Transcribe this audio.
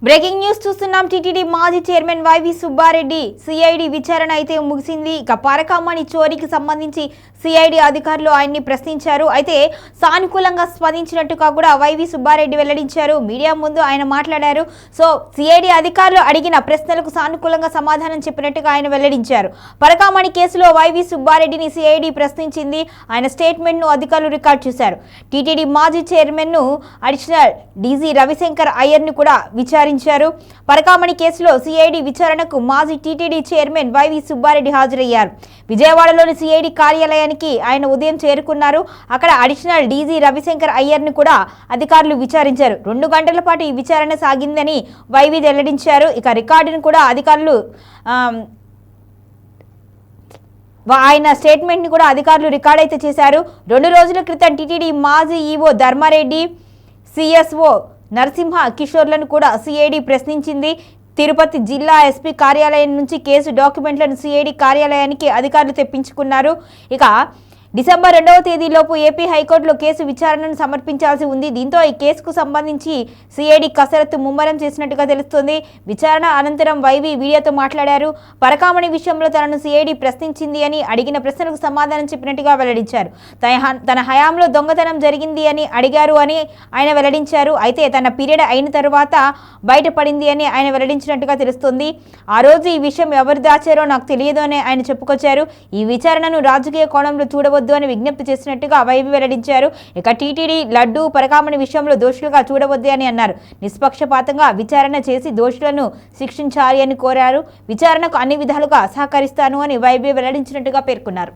Breaking news చూస్తున్నాం. TTD మాజీ chairman YV Subbareddy CID విచారణ అయితే ముగిసింది. ఇక పరకామణి చోరీకి సంబంధించి సిఐడి అధికారులు ఆయన్ని ప్రశ్నించారు. అయితే సానుకూలంగా స్పందించినట్టుగా కూడా వైవి సుబ్బారెడ్డి వెల్లడించారు. మీడియా ముందు ఆయన మాట్లాడారు. సో సిఐడి అధికారులు అడిగిన ప్రశ్నలకు సానుకూలంగా సమాధానం చెప్పినట్టుగా ఆయన వెల్లడించారు. పరకామణి కేసులో వైవి సుబ్బారెడ్డిని సిఐడి ప్రశ్నించింది. ఆయన స్టేట్మెంట్ ను అధికారులు రికార్డ్ చేశారు. టీటీడీ మాజీ చైర్మన్ ను అడిషనల్ డీజీ రవిశంకర్ అయ్యర్ ను కూడా విచారించారు. పరకామణి కేసులో సిఐడి విచారణకు మాజీ టీటీడీ చైర్మన్ వైవి సుబ్బారెడ్డి హాజరయ్యారు. విజయవాడలోని సిఐడి కార్యాలయానికి ఆయన ఉదయం చేరుకున్నారు. అక్కడ అడిషనల్ డీజీ రవిశంకర్ అయ్యర్ ను కూడా అధికారులు విచారించారు. 2 గంటల పాటు ఈ విచారణ సాగిందని వైవి వెల్లడించారు. ఇక రికార్డును కూడా అధికారులు ఆయన స్టేట్మెంట్ ని కూడా అధికారులు రికార్డ్ అయితే చేశారు. 2 రోజుల క్రితం టీటీడీ మాజీ ఈవో ధర్మారెడ్డి, సిఎస్ఓ నరసింహ కిషోర్లను కూడా సిఐడి ప్రశ్నించింది. తిరుపతి జిల్లా ఎస్పీ కార్యాలయం నుంచి కేసు డాక్యుమెంట్లను సిఐడి కార్యాలయానికి అధికారులు తెప్పించుకున్నారు. ఇక డిసెంబర్ 2వ తేదీలోపు ఏపీ హైకోర్టులో కేసు విచారణను సమర్పించాల్సి ఉంది. దీంతో ఈ కేసుకు సంబంధించి సిఐడి కసరత్తు ముమ్మరం చేసినట్టుగా తెలుస్తోంది. విచారణ అనంతరం వైవి మీడియాతో మాట్లాడారు. పరకామణి విషయంలో తనను సిఐడి ప్రశ్నించింది అని అడిగిన ప్రశ్నలకు సమాధానం చెప్పినట్టుగా వెల్లడించారు. తన హయాంలో దొంగతనం జరిగింది అని అడిగారు అని ఆయన వెల్లడించారు. అయితే తన పీరియడ్ అయిన తర్వాత బయటపడింది అని ఆయన వెల్లడించినట్టుగా తెలుస్తోంది. ఆ రోజు ఈ విషయం ఎవరు దాచారో నాకు తెలియదు అని ఆయన చెప్పుకొచ్చారు. ఈ విచారణను రాజకీయ కోణంలో చూడవద్దు అని విజ్ఞప్తి చేసినట్టుగా వైవి వెల్లడించారు. ఇక టీటీడీ లడ్డు పరకామణి విషయంలో దోషులుగా చూడవద్దు అని అన్నారు. నిష్పక్షపాతంగా విచారణ చేసి దోషులను శిక్షించాలి అని కోరారు. విచారణకు అన్ని విధాలుగా సహకరిస్తాను అని వైవి వెల్లడించినట్టుగా పేర్కొన్నారు.